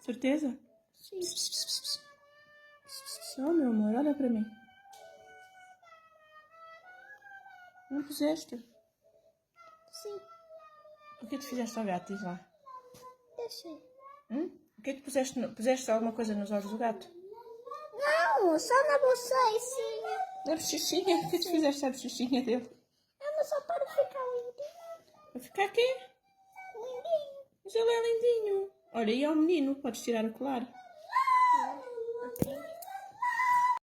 Certeza? Sim. Oh, meu amor, olha pra mim. Não puseste? Sim. O que tu fizeste ao gato? Diz lá. Deixei. O que tu puseste? Puseste alguma coisa nos olhos do gato? Não, só na bochecha. Na bochechinha? O que tu fizeste à bochechinha dele? Mas só para ficar lindinho. Vai ficar aqui? Lindinho. Mas ele é lindinho. Olha, e é um menino. Podes tirar o colar.